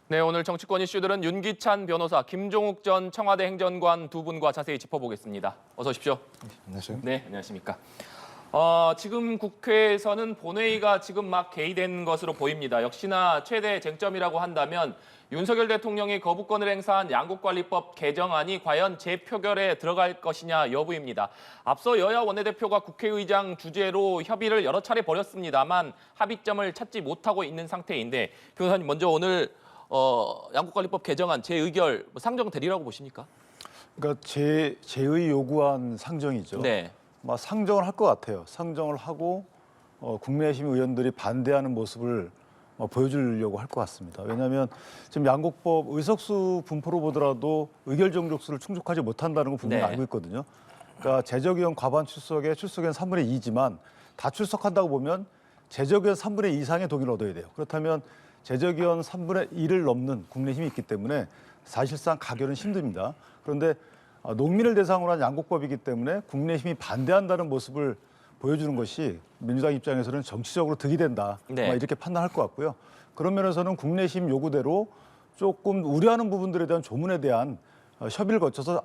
네, 오늘 정치권 이슈들은 윤기찬 변호사, 김종욱 전 청와대 행정관 두 분과 자세히 짚어보겠습니다. 어서 오십시오. 안녕하세요. 네, 안녕하십니까. 지금 국회에서는 본회의가 지금 막 개의된 것으로 보입니다. 역시나 최대 쟁점이라고 한다면 윤석열 대통령이 거부권을 행사한 양국관리법 개정안이 과연 재표결에 들어갈 것이냐 여부입니다. 앞서 여야 원내대표가 국회의장 주재로 협의를 여러 차례 벌였습니다만 합의점을 찾지 못하고 있는 상태인데 변호사님 먼저 오늘 양국관리법 개정안 재의결 상정되리라고 보십니까? 그러니까 제의 요구한 상정이죠. 네. 상정을 할 것 같아요. 상정을 하고 국민의힘 의원들이 반대하는 모습을 보여주려고 할 것 같습니다. 왜냐하면 지금 양국법 의석수 분포로 보더라도 의결 정족수를 충족하지 못한다는 건 분명히 네. 알고 있거든요. 그러니까 재적의원 과반 출석에 출석의원 3분의 2지만 다 출석한다고 보면 재적의원 3분의 2 이상의 동의를 얻어야 돼요. 그렇다면 재적의원 3분의 1을 넘는 국민의힘이 있기 때문에 사실상 가결은 힘듭니다. 그런데 농민을 대상으로 한 양국법이기 때문에 국민의힘이 반대한다는 모습을 보여주는 것이 민주당 입장에서는 정치적으로 득이 된다. 네. 이렇게 판단할 것 같고요. 그런 면에서는 국민의힘 요구대로 조금 우려하는 부분들에 대한 조문에 대한 협의를 거쳐서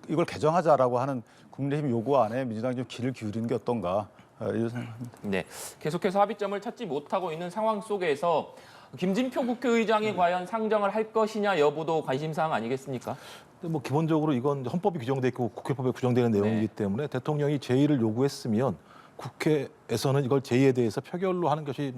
이걸 개정하자라고 하는 국민의힘 요구안에 민주당이 좀 귀를 기울이는 게 어떤가 이런 생각합니다. 네, 계속해서 합의점을 찾지 못하고 있는 상황 속에서 김진표 국회의장이 과연 상정을 할 것이냐 여부도 관심사항 아니겠습니까? 근데 기본적으로 이건 헌법이 규정돼 있고 국회법에 규정되는 내용이기 때문에 대통령이 제의를 요구했으면 국회에서는 이걸 제의에 대해서 표결로 하는 것이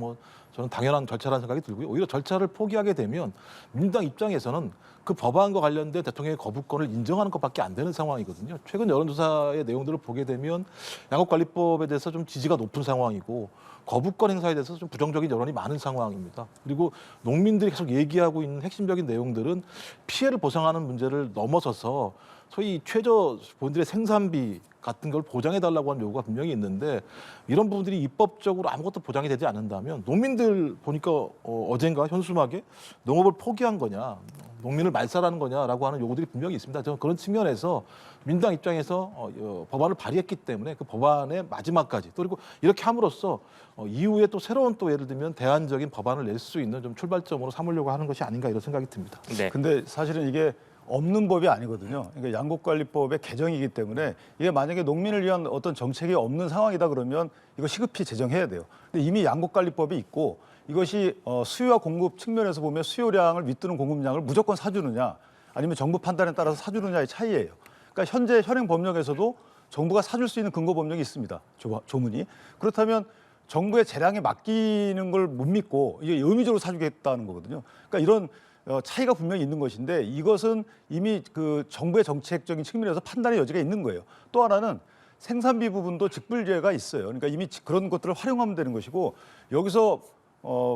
저는 당연한 절차라는 생각이 들고요. 오히려 절차를 포기하게 되면 민주당 입장에서는 그 법안과 관련된 대통령의 거부권을 인정하는 것밖에 안 되는 상황이거든요. 최근 여론조사의 내용들을 보게 되면 양국관리법에 대해서 좀 지지가 높은 상황이고 거부권 행사에 대해서 좀 부정적인 여론이 많은 상황입니다. 그리고 농민들이 계속 얘기하고 있는 핵심적인 내용들은 피해를 보상하는 문제를 넘어서서 소위 최저 본인들의 생산비 같은 걸 보장해달라고 하는 요구가 분명히 있는데 이런 부분들이 입법적으로 아무것도 보장이 되지 않는다면 농민들 보니까 어젠가 현수막에 농업을 포기한 거냐, 농민을 말살하는 거냐라고 하는 요구들이 분명히 있습니다. 저는 그런 측면에서 민주당 입장에서 법안을 발의했기 때문에 그 법안의 마지막까지 또 그리고 이렇게 함으로써 이후에 또 새로운 또 예를 들면 대안적인 법안을 낼 수 있는 좀 출발점으로 삼으려고 하는 것이 아닌가 이런 생각이 듭니다. 네. 근데 사실은 이게 없는 법이 아니거든요. 그러니까 양국관리법의 개정이기 때문에 이게 만약에 농민을 위한 어떤 정책이 없는 상황이다 그러면 이거 시급히 제정해야 돼요. 근데 이미 양국관리법이 있고 이것이 수요와 공급 측면에서 보면 수요량을 밑드는 공급량을 무조건 사주느냐 아니면 정부 판단에 따라서 사주느냐의 차이예요. 그러니까 현재 현행 법령에서도 정부가 사줄 수 있는 근거 법령이 있습니다. 조문이. 그렇다면 정부의 재량에 맡기는 걸 못 믿고 이게 의무적으로 사주겠다는 거거든요. 그러니까 이런 차이가 분명히 있는 것인데 이것은 이미 그 정부의 정책적인 측면에서 판단의 여지가 있는 거예요. 또 하나는 생산비 부분도 직불제가 있어요. 그러니까 이미 그런 것들을 활용하면 되는 것이고 여기서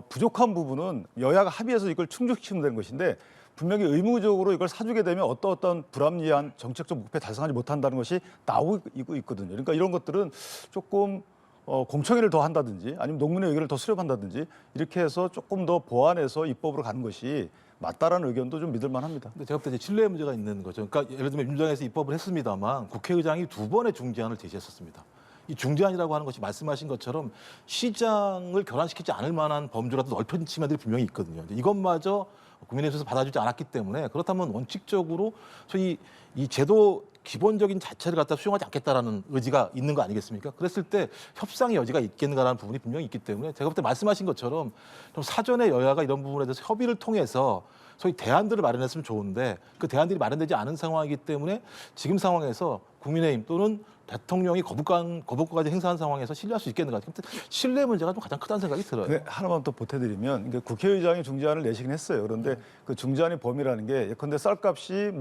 부족한 부분은 여야가 합의해서 이걸 충족시키면 되는 것인데 분명히 의무적으로 이걸 사주게 되면 어떤 불합리한 정책적 목표 달성하지 못한다는 것이 나오고 있거든요. 그러니까 이런 것들은 조금 공청회를 더 한다든지 아니면 농민의 의견을 더 수렴한다든지 이렇게 해서 조금 더 보완해서 입법으로 가는 것이 맞다라는 의견도 좀 믿을 만합니다. 근데 제가 볼 때 신뢰 문제가 있는 거죠. 그러니까 예를 들면 민주당에서 입법을 했습니다만 국회의장이 2번의 중재안을 제시했었습니다. 이 중재안이라고 하는 것이 말씀하신 것처럼 시장을 결함시키지 않을 만한 범주라도 넓혀진 측면들이 분명히 있거든요. 이것마저 국민의힘에서 받아주지 않았기 때문에 그렇다면 원칙적으로 소위 이 제도 기본적인 자체를 갖다 수용하지 않겠다라는 의지가 있는 거 아니겠습니까? 그랬을 때 협상의 여지가 있겠는가라는 부분이 분명히 있기 때문에 제가 볼 때 말씀하신 것처럼 좀 사전에 여야가 이런 부분에 대해서 협의를 통해서 소위 대안들을 마련했으면 좋은데 그 대안들이 마련되지 않은 상황이기 때문에 지금 상황에서 국민의힘 또는 대통령이 거부권까지 행사한 상황에서 신뢰할 수 있겠는가? 신뢰 문제가 좀 가장 크다는 생각이 들어요. 네, 하나만 더 보태드리면 그러니까 국회의장이 중재안을 내시긴 했어요. 그런데 그 중재안의 범위라는 게 예컨대 쌀값이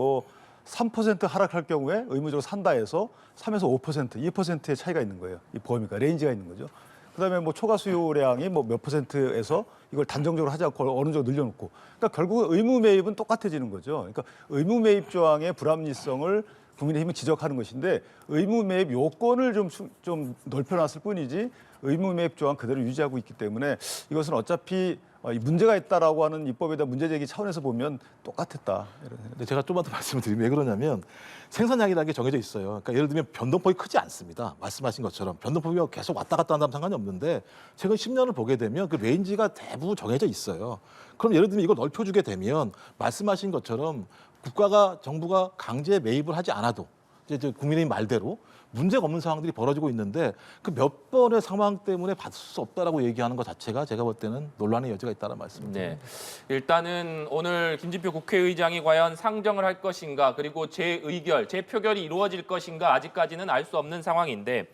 3% 하락할 경우에 의무적으로 산다 해서 3에서 5%, 2%의 차이가 있는 거예요. 이 범위가 레인지가 있는 거죠. 그다음에 초과 수요량이 몇 %에서 이걸 단정적으로 하지 않고 어느 정도 늘려놓고. 그러니까 결국 의무 매입은 똑같아지는 거죠. 그러니까 의무 매입 조항의 불합리성을 국민의힘은 지적하는 것인데 의무 매입 요건을 좀 넓혀놨을 뿐이지 의무 매입 조항 그대로 유지하고 있기 때문에 이것은 어차피 이 문제가 있다라고 하는 입법에 대한 문제 제기 차원에서 보면 똑같았다. 이런 생각. 근데 제가 좀만 더 말씀을 드리면 왜 그러냐면 생산량이라는 게 정해져 있어요. 그러니까 예를 들면 변동폭이 크지 않습니다. 말씀하신 것처럼 변동폭이 계속 왔다 갔다 한다면 상관이 없는데 최근 10년을 보게 되면 그 레인지가 대부분 정해져 있어요. 그럼 예를 들면 이거 넓혀주게 되면 말씀하신 것처럼 정부가 강제 매입을 하지 않아도 이제 국민의힘 말대로 문제가 없는 상황들이 벌어지고 있는데 그 몇 번의 상황 때문에 받을 수 없다라고 얘기하는 것 자체가 제가 볼 때는 논란의 여지가 있다는 말씀입니다. 네. 일단은 오늘 김진표 국회의장이 과연 상정을 할 것인가 그리고 재표결이 이루어질 것인가 아직까지는 알 수 없는 상황인데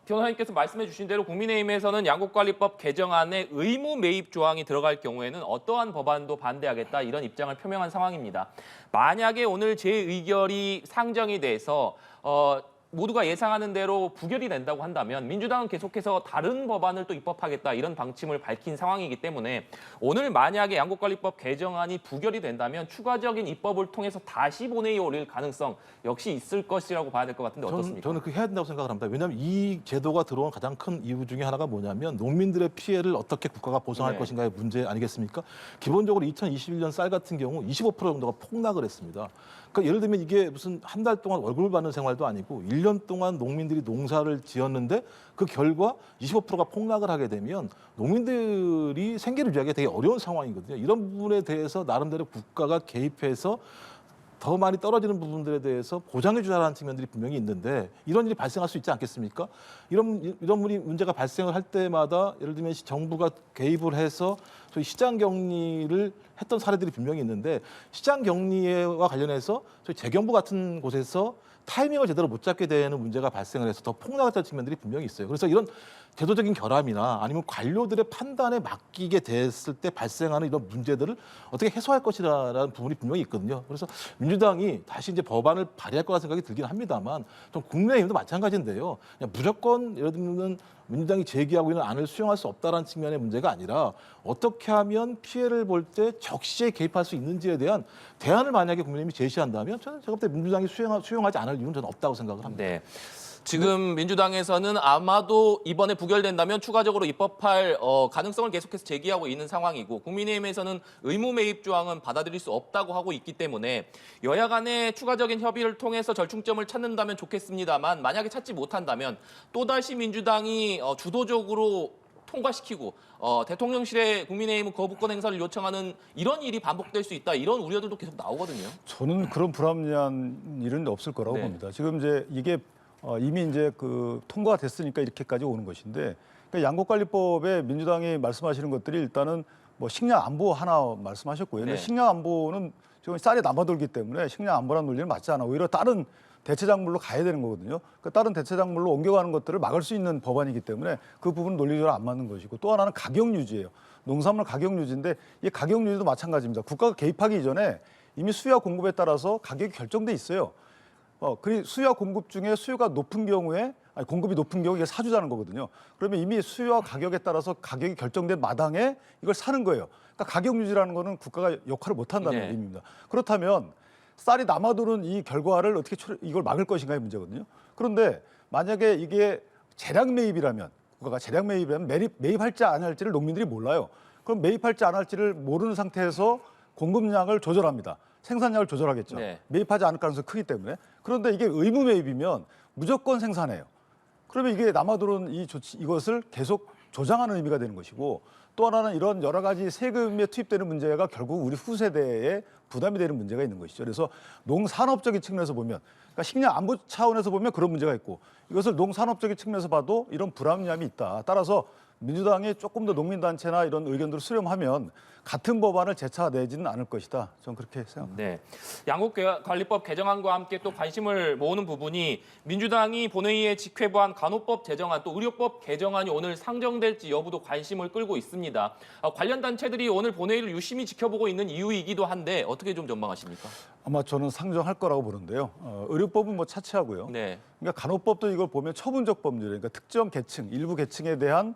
변호사님께서 말씀해 주신 대로 국민의힘에서는 양국관리법 개정안에 의무 매입 조항이 들어갈 경우에는 어떠한 법안도 반대하겠다 이런 입장을 표명한 상황입니다. 만약에 오늘 재의결이 상정이 돼서 모두가 예상하는 대로 부결이 된다고 한다면 민주당은 계속해서 다른 법안을 또 입법하겠다 이런 방침을 밝힌 상황이기 때문에 오늘 만약에 양국관리법 개정안이 부결이 된다면 추가적인 입법을 통해서 다시 본회의에 올릴 가능성 역시 있을 것이라고 봐야 될 것 같은데 어떻습니까? 저는 그렇게 해야 된다고 생각을 합니다. 왜냐하면 이 제도가 들어온 가장 큰 이유 중에 하나가 뭐냐면 농민들의 피해를 어떻게 국가가 보상할 네. 것인가의 문제 아니겠습니까? 기본적으로 2021년 쌀 같은 경우 25% 정도가 폭락을 했습니다. 그러니까 예를 들면 이게 무슨 한 달 동안 월급을 받는 생활도 아니고 1년 동안 농민들이 농사를 지었는데 그 결과 25%가 폭락을 하게 되면 농민들이 생계를 유지하기 되게 어려운 상황이거든요. 이런 부분에 대해서 나름대로 국가가 개입해서 더 많이 떨어지는 부분들에 대해서 보장해 주자라는 측면들이 분명히 있는데 이런 일이 발생할 수 있지 않겠습니까? 이런 문제가 발생을 할 때마다 예를 들면 정부가 개입을 해서 저희 시장 격리를 했던 사례들이 분명히 있는데 시장 격리와 관련해서 저희 재경부 같은 곳에서 타이밍을 제대로 못 잡게 되는 문제가 발생을 해서 더 폭락했다는 측면들이 분명히 있어요. 그래서 이런 제도적인 결함이나 아니면 관료들의 판단에 맡기게 됐을 때 발생하는 이런 문제들을 어떻게 해소할 것이라는 부분이 분명히 있거든요. 그래서 민주당이 다시 이제 법안을 발의할 거라 생각이 들긴 합니다만 좀 국민의힘도 마찬가지인데요. 그냥 무조건 예를 들면 민주당이 제기하고 있는 안을 수용할 수 없다는 측면의 문제가 아니라 어떻게 하면 피해를 볼 때 적시에 개입할 수 있는지에 대한 대안을 만약에 국민의힘이 제시한다면 제가 볼 때 민주당이 수용하지 않을 이유는 저는 없다고 생각을 합니다. 네. 지금 민주당에서는 아마도 이번에 부결된다면 추가적으로 입법할 가능성을 계속해서 제기하고 있는 상황이고 국민의힘에서는 의무 매입 조항은 받아들일 수 없다고 하고 있기 때문에 여야 간의 추가적인 협의를 통해서 절충점을 찾는다면 좋겠습니다만 만약에 찾지 못한다면 또다시 민주당이 주도적으로 통과시키고 대통령실에 국민의힘은 거부권 행사를 요청하는 이런 일이 반복될 수 있다. 이런 우려들도 계속 나오거든요. 저는 그런 불합리한 일은 없을 거라고 네. 봅니다. 지금 이제 이게 이미 이제 그 통과가 됐으니까 이렇게까지 오는 것인데 그러니까 양국관리법에 민주당이 말씀하시는 것들이 일단은 뭐 식량 안보 하나 말씀하셨고요. 근데 네. 식량 안보는 지금 쌀이 남아돌기 때문에 식량 안보라는 논리는 맞지 않아. 오히려 다른 대체작물로 가야 되는 거거든요. 그러니까 다른 대체작물로 옮겨가는 것들을 막을 수 있는 법안이기 때문에 그 부분은 논리적으로 안 맞는 것이고 또 하나는 가격 유지예요. 농산물 가격 유지인데 이 가격 유지도 마찬가지입니다. 국가가 개입하기 이전에 이미 수요와 공급에 따라서 가격이 결정돼 있어요. 그 수요와 공급 중에 수요가 높은 경우에 공급이 높은 경우에 이게 사주자는 거거든요. 그러면 이미 수요와 가격에 따라서 가격이 결정된 마당에 이걸 사는 거예요. 그러니까 가격 유지라는 거는 국가가 역할을 못 한다는 네. 의미입니다. 그렇다면 쌀이 남아도는 이 결과를 어떻게 이걸 막을 것인가의 문제거든요. 그런데 만약에 이게 재량 매입이라면 국가가 재량 매입이라면 매입할지 안 할지를 농민들이 몰라요. 그럼 매입할지 안 할지를 모르는 상태에서 공급량을 조절합니다. 생산량을 조절하겠죠. 네. 매입하지 않을 가능성이 크기 때문에. 그런데 이게 의무 매입이면 무조건 생산해요. 그러면 이게 남아도는 이것을 계속 조장하는 의미가 되는 것이고 또 하나는 이런 여러 가지 세금에 투입되는 문제가 결국 우리 후세대에 부담이 되는 문제가 있는 것이죠. 그래서 농산업적인 측면에서 보면 그러니까 식량 안보 차원에서 보면 그런 문제가 있고 이것을 농산업적인 측면에서 봐도 이런 불합리함이 있다. 따라서 민주당이 조금 더 농민단체나 이런 의견들을 수렴하면 같은 법안을 재차내지는 않을 것이다. 저는 그렇게 생각합니다. 네, 양국관리법 개정안과 함께 또 관심을 모으는 부분이 민주당이 본회의에 직회부한 간호법 제정안 또 의료법 개정안이 오늘 상정될지 여부도 관심을 끌고 있습니다. 관련 단체들이 오늘 본회의를 유심히 지켜보고 있는 이유이기도 한데 어떻게 좀 전망하십니까? 아마 저는 상정할 거라고 보는데요. 의료법은 뭐 차치하고요. 네, 그러니까 간호법도 이걸 보면 처분적 법률, 그러니까 특정 계층, 일부 계층에 대한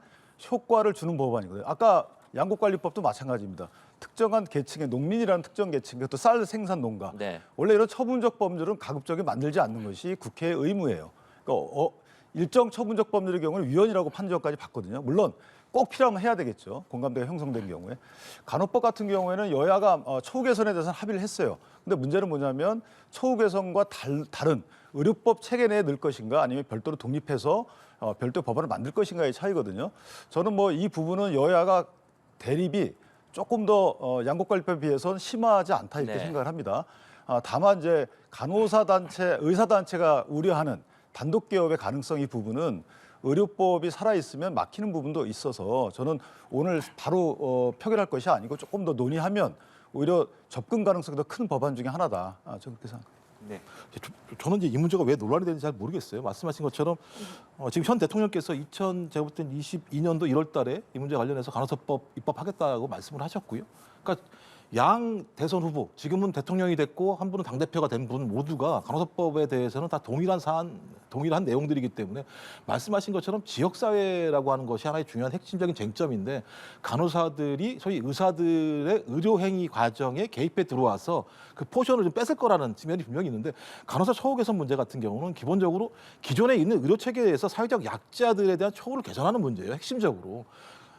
효과를 주는 법안이거든요. 아까 양국관리법도 마찬가지입니다. 특정한 계층의 농민이라는 특정 계층, 또 쌀 생산 농가. 네. 원래 이런 처분적 법률은 가급적이 만들지 않는 것이 국회의 의무예요. 그러니까 일정 처분적 법률의 경우는 위헌이라고 판정까지 받거든요. 물론 꼭 필요하면 해야 되겠죠. 공감대가 형성된 경우에. 간호법 같은 경우에는 여야가 처우 개선에 대해서는 합의를 했어요. 근데 문제는 뭐냐면 처우 개선과 다른 의료법 체계 내에 넣을 것인가 아니면 별도로 독립해서 별도 법안을 만들 것인가의 차이거든요. 저는 뭐 이 부분은 여야가 대립이 조금 더 양곡관리법에 비해서는 심하지 않다 이렇게 네. 생각을 합니다. 다만 이제 간호사 단체, 의사 단체가 우려하는 단독 개업의 가능성 이 부분은 의료법이 살아 있으면 막히는 부분도 있어서 저는 오늘 바로 표결할 것이 아니고 조금 더 논의하면 오히려 접근 가능성이 더 큰 법안 중에 하나다. 저는 그렇게 생각합니다. 네. 저는 이제 이 문제가 왜 논란이 되는지 잘 모르겠어요. 말씀하신 것처럼 지금 현 대통령께서 제가 볼 땐 22년도 1월 달에 이 문제 관련해서 간호사법 입법하겠다고 말씀을 하셨고요. 그러니까 양 대선 후보, 지금은 대통령이 됐고 한 분은 당대표가 된 분 모두가 간호사법에 대해서는 다 동일한 내용들이기 때문에 말씀하신 것처럼 지역사회라고 하는 것이 하나의 중요한 핵심적인 쟁점인데 간호사들이 소위 의사들의 의료행위 과정에 개입해 들어와서 그 포션을 좀 뺏을 거라는 측면이 분명히 있는데 간호사 처우 개선 문제 같은 경우는 기본적으로 기존에 있는 의료 체계에서 사회적 약자들에 대한 처우를 개선하는 문제예요. 핵심적으로.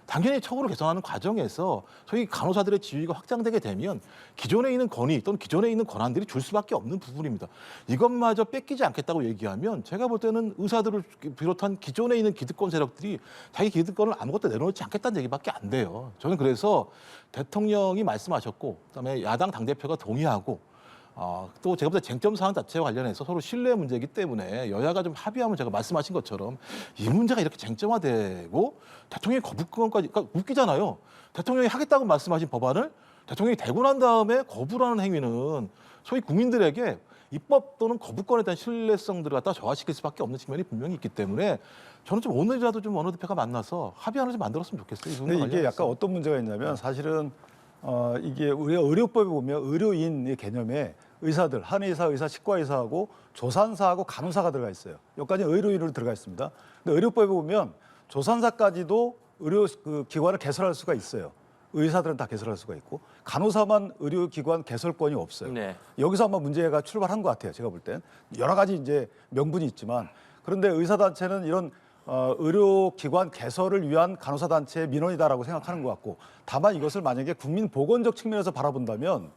당연히 처우를 개선하는 과정에서 소위 간호사들의 지위가 확장되게 되면 기존에 있는 권위 또는 기존에 있는 권한들이 줄 수밖에 없는 부분입니다. 이것마저 뺏기지 않겠다고 얘기하면 제가 볼 때는 의사들을 비롯한 기존에 있는 기득권 세력들이 자기 기득권을 아무것도 내놓지 않겠다는 얘기밖에 안 돼요. 저는 그래서 대통령이 말씀하셨고 그다음에 야당 당대표가 동의하고 또 제가 볼 때 쟁점 사안 자체와 관련해서 서로 신뢰 문제이기 때문에 여야가 좀 합의하면 제가 말씀하신 것처럼 이 문제가 이렇게 쟁점화되고 대통령이 거부권까지 그러니까 웃기잖아요. 대통령이 하겠다고 말씀하신 법안을 대통령이 되고 난 다음에 거부라는 행위는 소위 국민들에게 입법 또는 거부권에 대한 신뢰성들을 갖다 저하시킬 수밖에 없는 측면이 분명히 있기 때문에 저는 좀 오늘이라도 좀 어느 대표가 만나서 합의안을 좀 만들었으면 좋겠어요. 이 부분과 근데 이게 관련해서. 약간 어떤 문제가 있냐면 사실은 이게 우리가 의료법에 보면 의료인의 개념에 의사들, 한의사, 의사, 치과의사하고 조산사하고 간호사가 들어가 있어요. 여기까지 의료인으로 들어가 있습니다. 근데 의료법에 보면 조산사까지도 의료 기관을 개설할 수가 있어요. 의사들은 다 개설할 수가 있고 간호사만 의료기관 개설권이 없어요. 네. 여기서 아마 문제가 출발한 것 같아요. 제가 볼 땐 여러 가지 이제 명분이 있지만 그런데 의사단체는 이런 의료기관 개설을 위한 간호사단체의 민원이다라고 생각하는 것 같고 다만 이것을 만약에 국민보건적 측면에서 바라본다면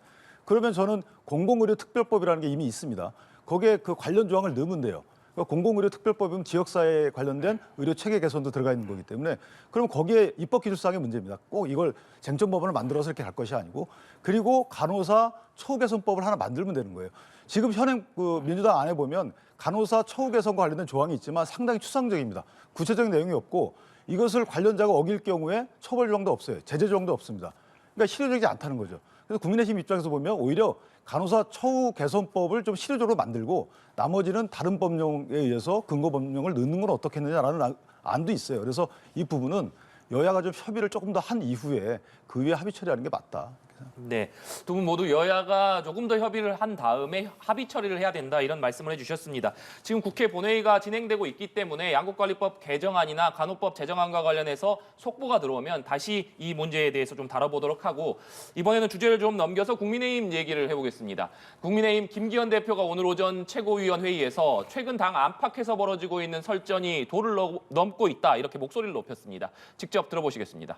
그러면 저는 공공의료특별법이라는 게 이미 있습니다. 거기에 그 관련 조항을 넣으면 돼요. 그러니까 공공의료특별법이면 지역사회에 관련된 의료체계 개선도 들어가 있는 거기 때문에 그럼 거기에 입법기술상의 문제입니다. 꼭 이걸 쟁점법안을 만들어서 이렇게 갈 것이 아니고 그리고 간호사 처우 개선법을 하나 만들면 되는 거예요. 지금 현행 민주당 안에 보면 간호사 처우 개선과 관련된 조항이 있지만 상당히 추상적입니다. 구체적인 내용이 없고 이것을 관련자가 어길 경우에 처벌 조항도 없어요. 제재 조항도 없습니다. 그러니까 실효적이지 않다는 거죠. 그래서 국민의힘 입장에서 보면 오히려 간호사 처우 개선법을 좀 실효적으로 만들고 나머지는 다른 법령에 의해서 근거 법령을 넣는 건 어떻겠느냐라는 안도 있어요. 그래서 이 부분은 여야가 좀 협의를 조금 더 한 이후에 그 위에 합의 처리하는 게 맞다. 네, 두 분 모두 여야가 조금 더 협의를 한 다음에 합의 처리를 해야 된다 이런 말씀을 해주셨습니다. 지금 국회 본회의가 진행되고 있기 때문에 양곡관리법 개정안이나 간호법 제정안과 관련해서 속보가 들어오면 다시 이 문제에 대해서 좀 다뤄보도록 하고 이번에는 주제를 좀 넘겨서 국민의힘 얘기를 해보겠습니다. 국민의힘 김기현 대표가 오늘 오전 최고위원 회의에서 최근 당 안팎에서 벌어지고 있는 설전이 도를 넘고 있다 이렇게 목소리를 높였습니다. 직접 들어보시겠습니다.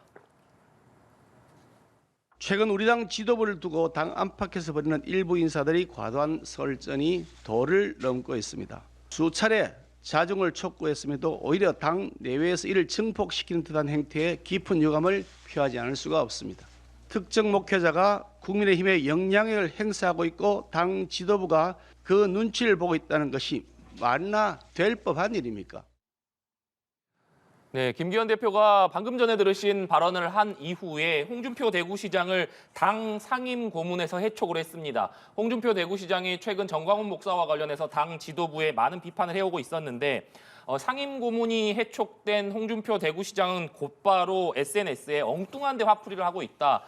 최근 우리 당 지도부를 두고 당 안팎에서 벌이는 일부 인사들이 과도한 설전이 도를 넘고 있습니다. 수차례 자중을 촉구했음에도 오히려 당 내외에서 이를 증폭시키는 듯한 행태에 깊은 유감을 표하지 않을 수가 없습니다. 특정 목회자가 국민의힘에 영향력을 행사하고 있고 당 지도부가 그 눈치를 보고 있다는 것이 말이나 될 법한 일입니까? 네, 김기현 대표가 방금 전에 들으신 발언을 한 이후에 홍준표 대구시장을 당 상임 고문에서 해촉을 했습니다. 홍준표 대구시장이 최근 정광훈 목사와 관련해서 당 지도부에 많은 비판을 해오고 있었는데 상임 고문이 해촉된 홍준표 대구시장은 곧바로 SNS에 엉뚱한 데 화풀이를 하고 있다.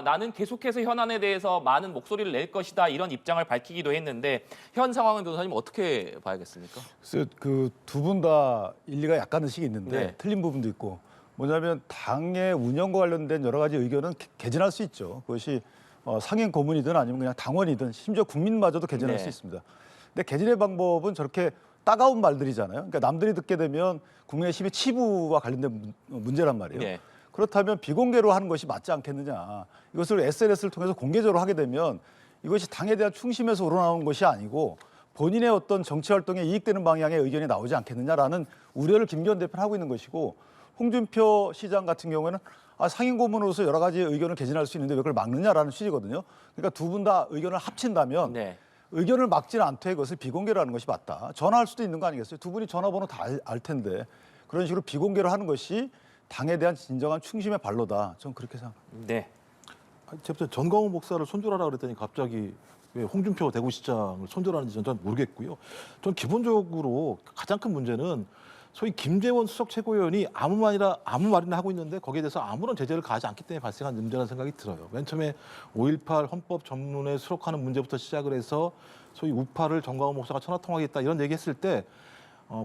나는 계속해서 현안에 대해서 많은 목소리를 낼 것이다. 이런 입장을 밝히기도 했는데 현 상황은 변호사님 어떻게 봐야겠습니까? 글쎄요, 그 두 분 다 일리가 약간씩 있는데 네. 틀린 부분도 있고 뭐냐면 당의 운영과 관련된 여러 가지 의견은 개진할 수 있죠. 그것이 상임 고문이든 아니면 그냥 당원이든 심지어 국민마저도 개진할 네. 수 있습니다. 근데 개진의 방법은 저렇게 따가운 말들이잖아요. 그러니까 남들이 듣게 되면 국민의힘의 치부와 관련된 문제란 말이에요. 네. 그렇다면 비공개로 하는 것이 맞지 않겠느냐. 이것을 SNS를 통해서 공개적으로 하게 되면 이것이 당에 대한 충심에서 우러나오는 것이 아니고 본인의 어떤 정치 활동에 이익되는 방향의 의견이 나오지 않겠느냐라는 우려를 김기현 대표는 하고 있는 것이고 홍준표 시장 같은 경우에는 상임 고문으로서 여러 가지 의견을 개진할 수 있는데 왜 그걸 막느냐라는 취지거든요. 그러니까 두 분 다 의견을 합친다면 네. 의견을 막지는 않되 그것을 비공개로 하는 것이 맞다. 전화할 수도 있는 거 아니겠어요? 두 분이 전화번호 다 알 텐데 그런 식으로 비공개로 하는 것이 당에 대한 진정한 충심의 발로다. 저는 그렇게 생각합니다. 네. 제가 전광훈 목사를 손절하라 그랬더니 갑자기 왜 홍준표 대구시장을 손절하는지 저는 모르겠고요. 전 기본적으로 가장 큰 문제는 소위 김재원 수석 최고위원이 아무 말이나 하고 있는데 거기에 대해서 아무런 제재를 가하지 않기 때문에 발생한 문제라는 생각이 들어요. 맨 처음에 5.18 헌법 전문에 수록하는 문제부터 시작을 해서 소위 우파를 전광훈 목사가 천하통하겠다 이런 얘기했을 때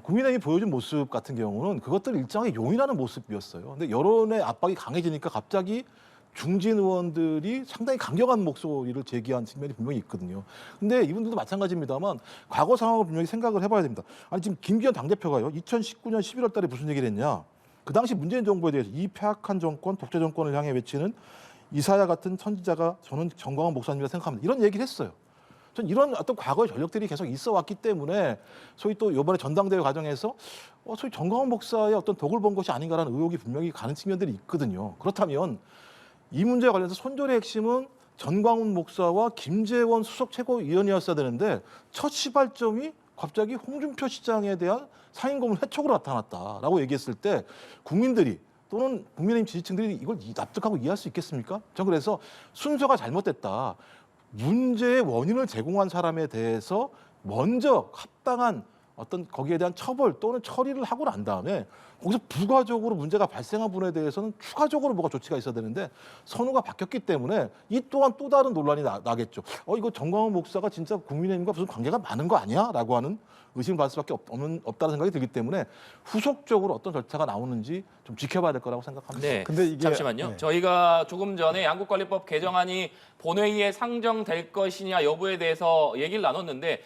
국민의힘이 보여준 모습 같은 경우는 그것들을 일정하게 용인하는 모습이었어요. 근데 여론의 압박이 강해지니까 갑자기 중진 의원들이 상당히 강경한 목소리를 제기한 측면이 분명히 있거든요. 근데 이분들도 마찬가지입니다만 과거 상황을 분명히 생각을 해봐야 됩니다. 아니 지금 김기현 당대표가요. 2019년 11월 달에 무슨 얘기를 했냐. 그 당시 문재인 정부에 대해서 이 폐악한 정권, 독재 정권을 향해 외치는 이사야 같은 선지자가 저는 전광훈 목사님이라 생각합니다. 이런 얘기를 했어요. 전 이런 어떤 과거의 전력들이 계속 있어 왔기 때문에 소위 또 이번에 전당대회 과정에서 소위 전광훈 목사의 어떤 덕을 본 것이 아닌가라는 의혹이 분명히 가는 측면들이 있거든요. 그렇다면 이 문제에 관련해서 손절의 핵심은 전광훈 목사와 김재원 수석 최고위원이었어야 되는데 첫 시발점이 갑자기 홍준표 시장에 대한 상임고문 해촉으로 나타났다라고 얘기했을 때 국민들이 또는 국민의힘 지지층들이 이걸 납득하고 이해할 수 있겠습니까? 전 그래서 순서가 잘못됐다. 문제의 원인을 제공한 사람에 대해서 먼저 합당한 어떤 거기에 대한 처벌 또는 처리를 하고 난 다음에 거기서 부가적으로 문제가 발생한 분에 대해서는 추가적으로 뭐가 조치가 있어야 되는데 선호가 바뀌었기 때문에 이 또한 또 다른 논란이 나겠죠. 이거 전광훈 목사가 진짜 국민의힘과 무슨 관계가 많은 거 아니야? 라고 하는 의심을 받을 수밖에 없다는 생각이 들기 때문에 후속적으로 어떤 절차가 나오는지 좀 지켜봐야 될 거라고 생각합니다. 네. 근데 이게- 잠시만요. 네. 저희가 조금 전에 양국관리법 개정안이 본회의에 상정될 것이냐 여부에 대해서 얘기를 나눴는데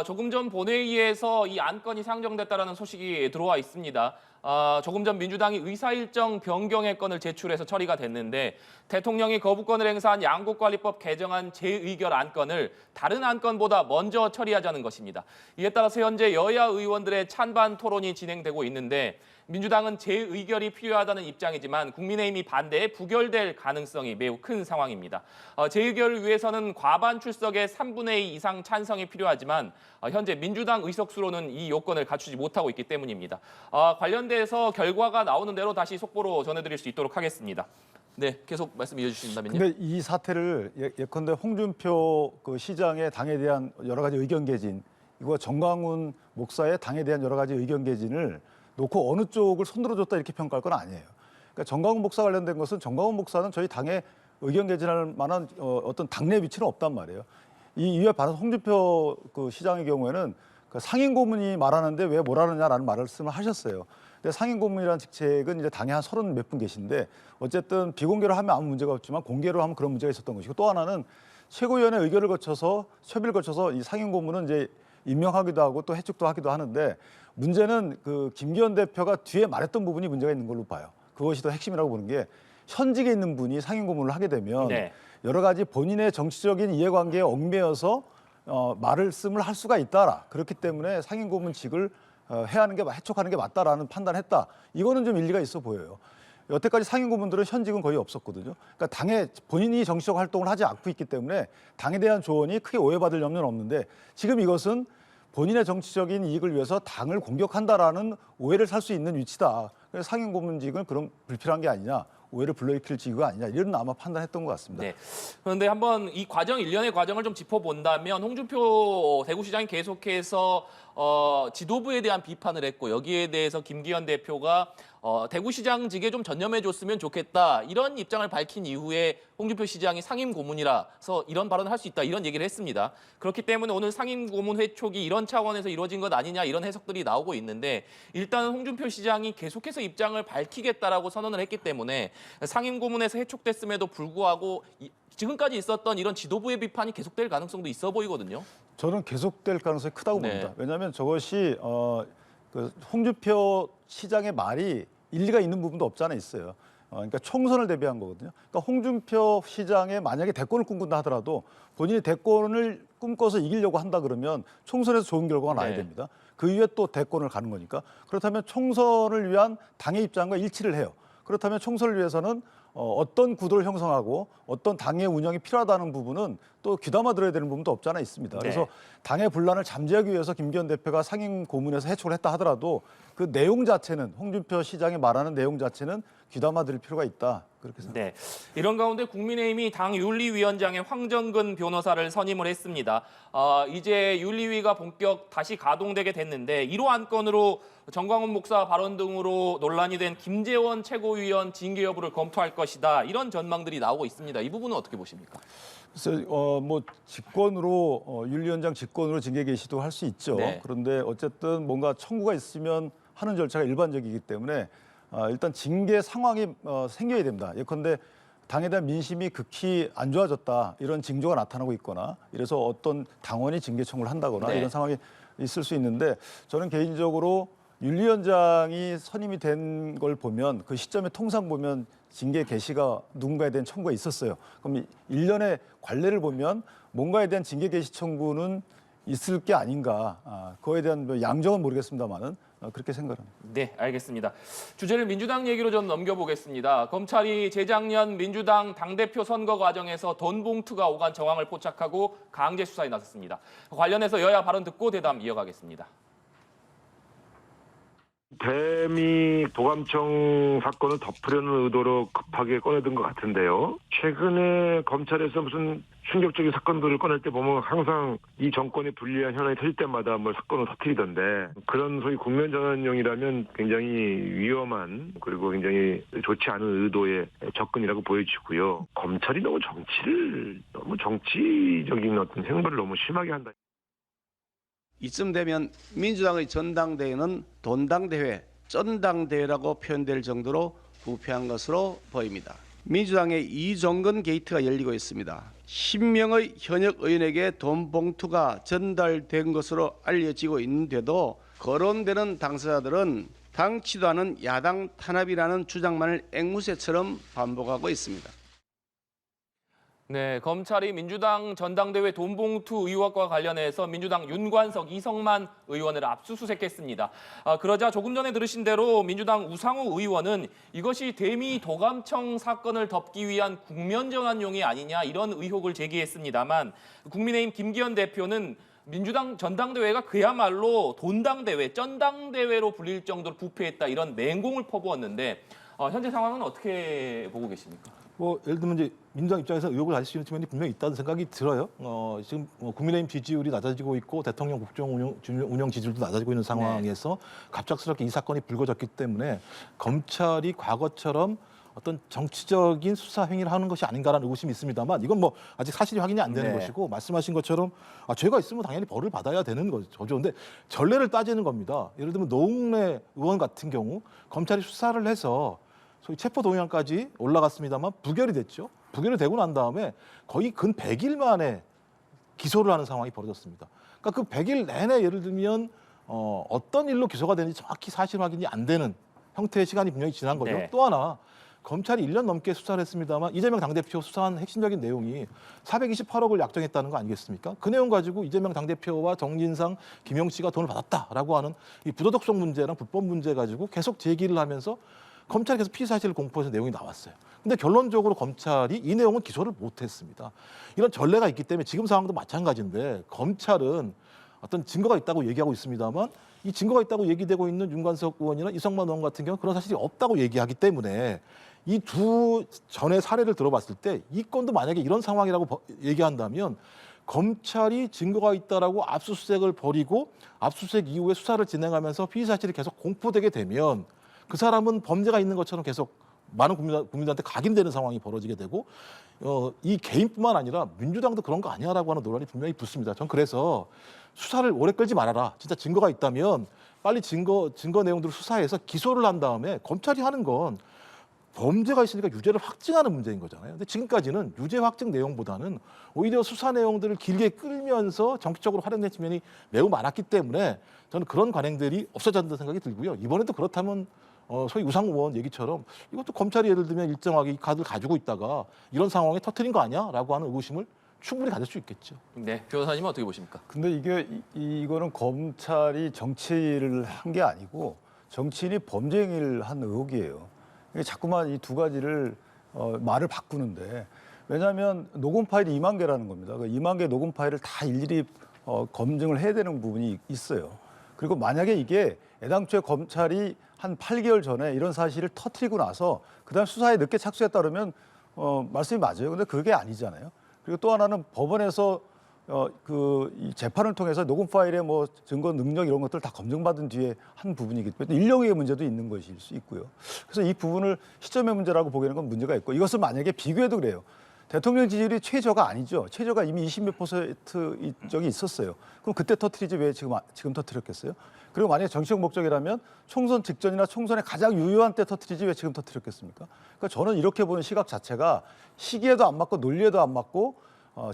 조금 전 본회의에서 이 안건이 상정됐다라는 소식이 들어와 있습니다. 조금 전 민주당이 의사일정 변경의 건을 제출해서 처리가 됐는데 대통령이 거부권을 행사한 양국관리법 개정안 재의결 안건을 다른 안건보다 먼저 처리하자는 것입니다. 이에 따라서 현재 여야 의원들의 찬반 토론이 진행되고 있는데 민주당은 재의결이 필요하다는 입장이지만 국민의힘이 반대에 부결될 가능성이 매우 큰 상황입니다. 재의결을 위해서는 과반 출석의 3분의 2 이상 찬성이 필요하지만 현재 민주당 의석수로는 이 요건을 갖추지 못하고 있기 때문입니다. 관련돼서 결과가 나오는 대로 다시 속보로 전해드릴 수 있도록 하겠습니다. 네, 계속 말씀 이어주신다면요. 근데 이 사태를 예컨대 홍준표 그 시장의 당에 대한 여러 가지 의견 개진, 이거 전광훈 목사의 당에 대한 여러 가지 의견 개진을 놓고 어느 쪽을 손들어줬다 이렇게 평가할 건 아니에요. 그러니까 전광훈 목사 관련된 것은 전광훈 목사는 저희 당에 의견 개진할 만한 어떤 당내 위치는 없단 말이에요. 이에 반해서 홍준표 그 시장의 경우에는 그 상임 고문이 말하는데 왜 뭐라느냐라는 말씀을 하셨어요. 근데 상임 고문이라는 직책은 이제 당에 한 30 몇 분 계신데 어쨌든 비공개로 하면 아무 문제가 없지만 공개로 하면 그런 문제가 있었던 것이고 또 하나는 최고위원회 의결을 거쳐서 협의를 거쳐서 이 상임 고문은 이제 임명하기도 하고 또 해촉도 하기도 하는데 문제는 그 김기현 대표가 뒤에 말했던 부분이 문제가 있는 걸로 봐요. 그것이 더 핵심이라고 보는 게 현직에 있는 분이 상임 고문을 하게 되면 네. 여러 가지 본인의 정치적인 이해관계에 얽매여서 말씀을 할 수가 있다라. 그렇기 때문에 상임 고문직을 해야 하는 게 해촉하는 게 맞다라는 판단을 했다. 이거는 좀 일리가 있어 보여요. 여태까지 상임 고문들은 현직은 거의 없었거든요. 그러니까 당에 본인이 정치적 활동을 하지 않고 있기 때문에 당에 대한 조언이 크게 오해받을 염려는 없는데 지금 이것은 본인의 정치적인 이익을 위해서 당을 공격한다라는 오해를 살 수 있는 위치다. 그래서 상임 고문직은 그런 불필요한 게 아니냐. 오해를 불러일으킬 직위가 아니냐. 이런 아마 판단했던 것 같습니다. 네. 그런데 한번 이 과정 일련의 과정을 좀 짚어본다면 홍준표 대구시장이 계속해서 지도부에 대한 비판을 했고 여기에 대해서 김기현 대표가 대구시장직에 좀 전념해줬으면 좋겠다 이런 입장을 밝힌 이후에 홍준표 시장이 상임고문이라서 이런 발언을 할 수 있다 이런 얘기를 했습니다. 그렇기 때문에 오늘 상임고문 회촉이 이런 차원에서 이루어진 것 아니냐 이런 해석들이 나오고 있는데 일단 홍준표 시장이 계속해서 입장을 밝히겠다라고 선언을 했기 때문에 상임고문에서 회촉됐음에도 불구하고 지금까지 있었던 이런 지도부의 비판이 계속될 가능성도 있어 보이거든요. 저는 계속될 가능성이 크다고 네. 봅니다. 왜냐하면 저것이 그 홍준표 시장의 말이 일리가 있는 부분도 없지 않아 있어요. 그러니까 총선을 대비한 거거든요. 그러니까 홍준표 시장에 만약에 대권을 꿈꾼다 하더라도 본인이 대권을 꿈꿔서 이기려고 한다 그러면 총선에서 좋은 결과가 나야 네. 됩니다. 그 이후에 또 대권을 가는 거니까. 그렇다면 총선을 위한 당의 입장과 일치를 해요. 그렇다면 총선을 위해서는 어떤 구도를 형성하고 어떤 당의 운영이 필요하다는 부분은 또 귀담아 들어야 되는 부분도 없지 않아 있습니다. 그래서 네. 당의 분란을 잠재우기 위해서 김기현 대표가 상임 고문에서 해촉을 했다 하더라도 그 내용 자체는 홍준표 시장이 말하는 내용 자체는 귀담아 들을 필요가 있다. 그렇게 생각합니다. 네, 이런 가운데 국민의힘이 당 윤리위원장에 황정근 변호사를 선임을 했습니다. 이제 윤리위가 본격 다시 가동되게 됐는데 1호 안건으로 정광훈 목사 발언 등으로 논란이 된 김재원 최고위원 징계 여부를 검토할 것이다. 이런 전망들이 나오고 있습니다. 이 부분은 어떻게 보십니까? 그래서 뭐 직권으로 윤리위원장 직권으로 징계 개시도 할 수 있죠. 네. 그런데 어쨌든 뭔가 청구가 있으면 하는 절차가 일반적이기 때문에 일단 징계 상황이 생겨야 됩니다. 예컨대 당에 대한 민심이 극히 안 좋아졌다 이런 징조가 나타나고 있거나 이래서 어떤 당원이 징계 청구를 한다거나 네. 이런 상황이 있을 수 있는데 저는 개인적으로 윤리위원장이 선임이 된 걸 보면 그 시점에 통상 보면 징계 개시가 누군가에 대한 청구가 있었어요. 그럼 일련의 관례를 보면 뭔가에 대한 징계 개시 청구는 있을 게 아닌가. 그거에 대한 뭐 양정은 모르겠습니다만은 그렇게 생각합니다. 네, 알겠습니다. 주제를 민주당 얘기로 좀 넘겨보겠습니다. 검찰이 재작년 민주당 당대표 선거 과정에서 돈 봉투가 오간 정황을 포착하고 강제 수사에 나섰습니다. 관련해서 여야 발언 듣고 대담 이어가겠습니다. 대미 도감청 사건을 덮으려는 의도로 급하게 꺼내든 것 같은데요. 최근에 검찰에서 무슨 충격적인 사건들을 꺼낼 때 보면 항상 이 정권이 불리한 현안이 터질 때마다 뭐 사건을 터뜨리던데 그런 소위 국면 전환용이라면 굉장히 위험한 그리고 굉장히 좋지 않은 의도의 접근이라고 보여지고요. 검찰이 너무 정치적인 어떤 행보를 너무 심하게 한다. 이쯤 되면 민주당의 전당대회는 돈당대회, 쩐당대회라고 표현될 정도로 부패한 것으로 보입니다. 민주당의 이종건 게이트가 열리고 있습니다. 10명의 현역 의원에게 돈 봉투가 전달된 것으로 알려지고 있는데도 거론되는 당사자들은 당치도 않은 야당 탄압이라는 주장만을 앵무새처럼 반복하고 있습니다. 네, 검찰이 민주당 전당대회 돈봉투 의혹과 관련해서 민주당 윤관석, 이성만 의원을 압수수색했습니다. 그러자 조금 전에 들으신 대로 민주당 우상호 의원은 이것이 대미 도감청 사건을 덮기 위한 국면전환용이 아니냐 이런 의혹을 제기했습니다만 국민의힘 김기현 대표는 민주당 전당대회가 그야말로 돈당대회, 쩐당대회로 불릴 정도로 부패했다 이런 맹공을 퍼부었는데 현재 상황은 어떻게 보고 계십니까? 뭐 예를 들면 이제 민주당 입장에서 의혹을 가질 수 있는 측면이 분명히 있다는 생각이 들어요. 지금 국민의힘 지지율이 낮아지고 있고 대통령 국정 운영 지지율도 낮아지고 있는 상황에서 갑작스럽게 이 사건이 불거졌기 때문에 검찰이 과거처럼 어떤 정치적인 수사 행위를 하는 것이 아닌가라는 의구심이 있습니다만 이건 뭐 아직 사실이 확인이 안 되는 네. 것이고 말씀하신 것처럼 죄가 있으면 당연히 벌을 받아야 되는 거죠. 그런데 전례를 따지는 겁니다. 예를 들면 노웅래 의원 같은 경우 검찰이 수사를 해서 소위 체포동의안까지 올라갔습니다만 부결이 됐죠. 부결이 되고 난 다음에 거의 근 100일 만에 기소를 하는 상황이 벌어졌습니다. 그러니까 그 100일 내내 예를 들면 어떤 일로 기소가 되는지 정확히 사실 확인이 안 되는 형태의 시간이 분명히 지난 거죠. 네. 또 하나 검찰이 1년 넘게 수사를 했습니다만 이재명 당대표 수사한 핵심적인 내용이 428억을 약정했다는 거 아니겠습니까? 그 내용 가지고 이재명 당대표와 정진상, 김영씨가 돈을 받았다라고 하는 이 부도덕성 문제랑 불법 문제 가지고 계속 제기를 하면서 검찰이 계속 피의 사실을 공포해서 내용이 나왔어요. 근데 결론적으로 검찰이 이 내용은 기소를 못했습니다. 이런 전례가 있기 때문에 지금 상황도 마찬가지인데 검찰은 어떤 증거가 있다고 얘기하고 있습니다만 이 증거가 있다고 얘기되고 있는 윤관석 의원이나 이성만 의원 같은 경우는 그런 사실이 없다고 얘기하기 때문에 이 두 전의 사례를 들어봤을 때 이 건도 만약에 이런 상황이라고 얘기한다면 검찰이 증거가 있다라고 압수수색을 벌이고 압수수색 이후에 수사를 진행하면서 피의 사실이 계속 공포되게 되면 그 사람은 범죄가 있는 것처럼 계속 많은 국민들한테 각인되는 상황이 벌어지게 되고 이 개인뿐만 아니라 민주당도 그런 거 아니야라고 하는 논란이 분명히 붙습니다. 전 그래서 수사를 오래 끌지 말아라. 진짜 증거가 있다면 빨리 증거 내용들을 수사해서 기소를 한 다음에 검찰이 하는 건 범죄가 있으니까 유죄를 확증하는 문제인 거잖아요. 근데 지금까지는 유죄 확증 내용보다는 오히려 수사 내용들을 길게 끌면서 정치적으로 활용된 측면이 매우 많았기 때문에 저는 그런 관행들이 없어져야 한다는 생각이 들고요. 이번에도 그렇다면 소위 우상호 의원 얘기처럼 이것도 검찰이 예를 들면 일정하게 이 카드를 가지고 있다가 이런 상황에 터트린 거 아니야? 라고 하는 의구심을 충분히 가질 수 있겠죠. 네, 변호사님은 어떻게 보십니까? 근데 이거는 검찰이 정치를 한 게 아니고 정치인이 범죄 행위를 한 의혹이에요. 이게 자꾸만 이 두 가지를 말을 바꾸는데 왜냐하면 녹음 파일이 2만 개라는 겁니다. 그 2만 개 녹음 파일을 다 일일이 검증을 해야 되는 부분이 있어요. 그리고 만약에 이게 애당초에 검찰이 한 8개월 전에 이런 사실을 터뜨리고 나서 그다음 수사에 늦게 착수했다 그러면 말씀이 맞아요. 근데 그게 아니잖아요. 그리고 또 하나는 법원에서 이 재판을 통해서 녹음 파일의 뭐 증거 능력 이런 것들 다 검증받은 뒤에 한 부분이기 때문에 인력의 문제도 있는 것일 수 있고요. 그래서 이 부분을 시점의 문제라고 보기에는 건 문제가 있고 이것을 만약에 비교해도 그래요. 대통령 지지율이 최저가 아니죠. 최저가 이미 20몇 % 적이 있었어요. 그럼 그때 터뜨리지 왜 지금 터뜨렸겠어요? 그리고 만약에 정치적 목적이라면 총선 직전이나 총선에 가장 유효한 때 터뜨리지 왜 지금 터뜨렸겠습니까? 그러니까 저는 이렇게 보는 시각 자체가 시기에도 안 맞고 논리에도 안 맞고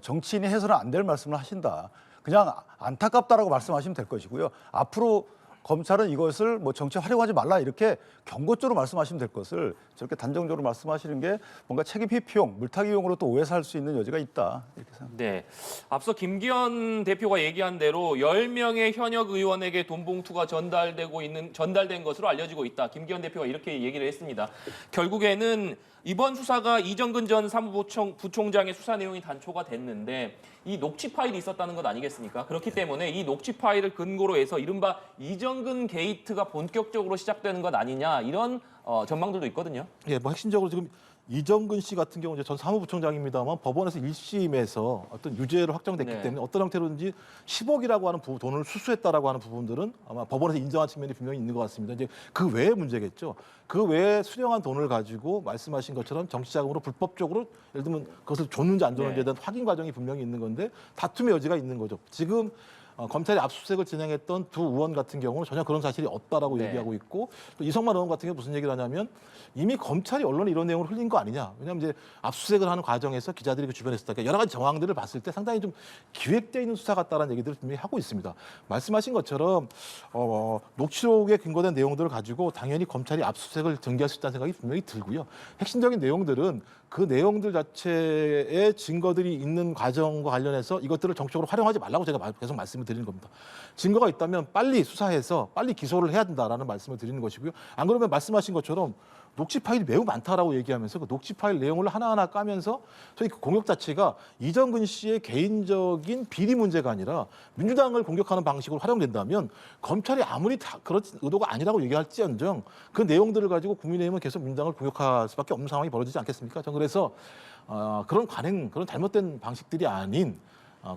정치인이 해서는 안 될 말씀을 하신다. 그냥 안타깝다라고 말씀하시면 될 것이고요. 앞으로 검찰은 이것을 뭐 정치에 활용하지 말라 이렇게 경고적으로 말씀하시면 될 것을 저렇게 단정적으로 말씀하시는 게 뭔가 책임 회피용, 물타기용으로 또 오해살 수 있는 여지가 있다. 이렇게 생각합니다. 네, 앞서 김기현 대표가 얘기한 대로 10명의 현역 의원에게 돈 봉투가 전달된 것으로 알려지고 있다. 김기현 대표가 이렇게 얘기를 했습니다. 결국에는 이번 수사가 이정근 전 사무부총장의 수사 내용이 단초가 됐는데 이 녹취 파일이 있었다는 것 아니겠습니까? 그렇기 때문에 이 녹취 파일을 근거로 해서 이른바 이정근 게이트가 본격적으로 시작되는 것 아니냐 이런 전망들도 있거든요. 예, 뭐 핵심적으로 지금 이정근 씨 같은 경우 전 사무부총장입니다만 법원에서 1심에서 어떤 유죄를 확정됐기 네. 때문에 어떤 형태로든지 10억이라고 하는 돈을 수수했다라고 하는 부분들은 아마 법원에서 인정한 측면이 분명히 있는 것 같습니다. 이제 그 외의 문제겠죠. 그 외에 수령한 돈을 가지고 말씀하신 것처럼 정치자금으로 불법적으로 예를 들면 그것을 줬는지 안 줬는지에 대한 확인 과정이 분명히 있는 건데 다툼의 여지가 있는 거죠. 지금 검찰이 압수수색을 진행했던 두 의원 같은 경우는 전혀 그런 사실이 없다라고 네. 얘기하고 있고 또 이성만 의원 같은 경우 무슨 얘기를 하냐면 이미 검찰이 언론에 이런 내용을 흘린 거 아니냐. 왜냐하면 이제 압수수색을 하는 과정에서 기자들이 그 주변에 있었다. 그러니까 여러 가지 정황들을 봤을 때 상당히 좀 기획되어 있는 수사 같다라는 얘기들을 분명히 하고 있습니다. 말씀하신 것처럼 녹취록에 근거된 내용들을 가지고 당연히 검찰이 압수수색을 전개할 수 있다는 생각이 분명히 들고요. 핵심적인 내용들은 그 내용들 자체의 증거들이 있는 과정과 관련해서 이것들을 정치적으로 활용하지 말라고 제가 계속 말씀을 드리는 겁니다. 증거가 있다면 빨리 수사해서 빨리 기소를 해야 된다라는 말씀을 드리는 것이고요. 안 그러면 말씀하신 것처럼 녹취 파일이 매우 많다라고 얘기하면서 그 녹취 파일 내용을 하나하나 까면서 저희 그 공격 자체가 이정근 씨의 개인적인 비리 문제가 아니라 민주당을 공격하는 방식으로 활용된다면 검찰이 아무리 다 그런 의도가 아니라고 얘기할지언정 그 내용들을 가지고 국민의힘은 계속 민주당을 공격할 수밖에 없는 상황이 벌어지지 않겠습니까? 저는 그래서 그런 그런 잘못된 방식들이 아닌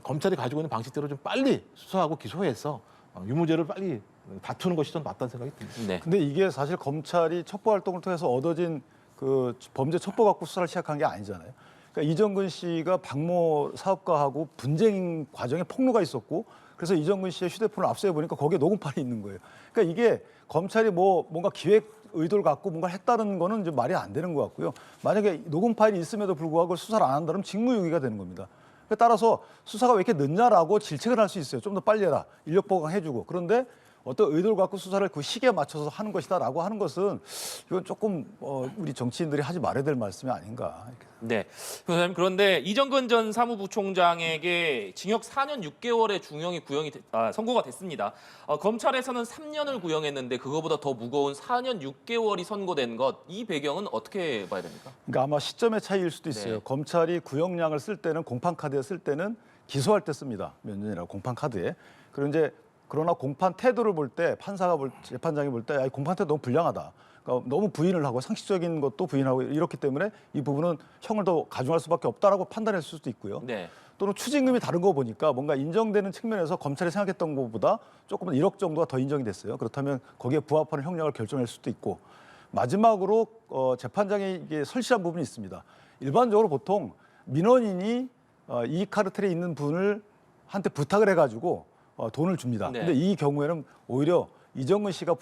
검찰이 가지고 있는 방식대로 좀 빨리 수사하고 기소해서 유무죄를 빨리 다투는 것이 좀 맞다는 생각이 듭니다. 네. 근데 이게 사실 검찰이 첩보 활동을 통해서 얻어진 그 범죄 첩보 갖고 수사를 시작한 게 아니잖아요. 그러니까 이정근 씨가 박모 사업가하고 분쟁 과정에 폭로가 있었고 그래서 이정근 씨의 휴대폰을 압수해 보니까 거기에 녹음 파일이 있는 거예요. 그러니까 이게 검찰이 뭔가 기획 의도를 갖고 뭔가 했다는 거는 이제 말이 안 되는 것 같고요. 만약에 녹음 파일이 있음에도 불구하고 수사를 안 한다면 직무유기가 되는 겁니다. 따라서 수사가 왜 이렇게 늦냐라고 질책을 할 수 있어요. 좀 더 빨리 해라. 인력 보강해주고. 그런데 어떤 의도를 갖고 수사를 그 시기에 맞춰서 하는 것이다라고 하는 것은 이건 조금 우리 정치인들이 하지 말아야 될 말씀이 아닌가. 이렇게. 네. 변호사님, 그런데 이정근 전 사무부총장에게 징역 4년 6개월의 중형이 선고가 됐습니다. 검찰에서는 3년을 구형했는데 그거보다 더 무거운 4년 6개월이 선고된 것, 이 배경은 어떻게 봐야 됩니까? 그러니까 아마 시점의 차이일 수도 있어요. 네. 검찰이 구형량을 쓸 때는 공판카드에 쓸 때는 기소할 때 씁니다. 몇 년이라고 공판카드에. 그러나 공판 태도를 볼 때 재판장이 볼 때 공판 태도 너무 불량하다. 그러니까 너무 부인을 하고 상식적인 것도 부인하고 이렇기 때문에 이 부분은 형을 더 가중할 수밖에 없다라고 판단했을 수도 있고요. 네. 또는 추징금이 다른 거 보니까 뭔가 인정되는 측면에서 검찰이 생각했던 것보다 조금 1억 정도가 더 인정이 됐어요. 그렇다면 거기에 부합하는 형량을 결정할 수도 있고 마지막으로 재판장이 이게 설치한 부분이 있습니다. 일반적으로 보통 민원인이 이 카르텔에 있는 분을 한테 부탁을 해가지고 돈을 줍니다. 네. 근데 이 경우에는 오히려 이정근 씨가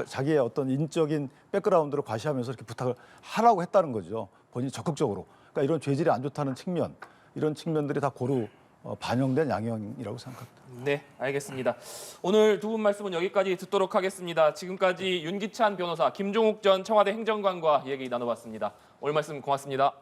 자기의 어떤 인적인 백그라운드를 과시하면서 이렇게 부탁을 하라고 했다는 거죠. 본인이 적극적으로. 그러니까 이런 죄질이 안 좋다는 측면, 이런 측면들이 다 고루 반영된 양형이라고 생각합니다. 네, 알겠습니다. 오늘 두 분 말씀은 여기까지 듣도록 하겠습니다. 지금까지 윤기찬 변호사, 김종욱 전 청와대 행정관과 얘기 나눠봤습니다. 오늘 말씀 고맙습니다.